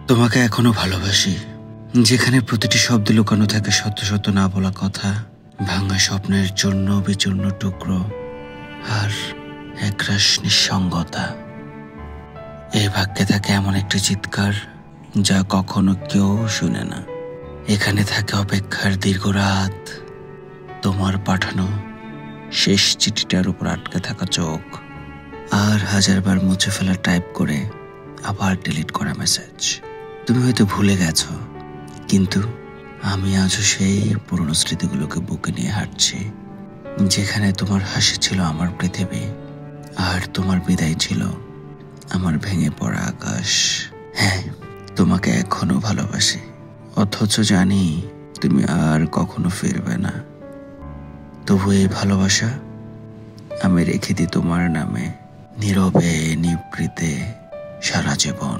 তোমাকে এখনো ভালোবাসি, যেখানে প্রতিটি শব্দ লুকানো থাকে শত শত না বলা কথা, ভাঙা স্বপ্নের জন্য বিচূর্ণ টুকরো আর একরাশ নিঃসঙ্গতা। এই ভাগ্যে থাকে এমন একটি চিৎকার যা কখনো কেউ শুনে না। এখানে থাকে অপেক্ষার দীর্ঘ রাত, তোমার পাঠানো শেষ চিঠিটার উপর আটকে থাকা চোখ, আর হাজারবার মুছে ফেলা টাইপ করে আবার ডিলিট করা মেসেজ। তুমি হয়তো ভুলে গেছো, কিন্তু আমি আজও সেই পুরনো স্মৃতিগুলোকে বুকে নিয়ে হাঁটছি, যেখানে তোমার হাসি ছিল আমার পৃথিবী আর তোমার বিদায় ছিল আমার ভেঙে পড়া আকাশ। হ্যাঁ, তোমাকে এখনো ভালোবাসি, অথচ জানি তুমি আর কখনো ফিরবে না। তবু এই ভালোবাসা আমি রেখে দিই তোমার নামে, নীরবে নিভৃতে সারা জীবন।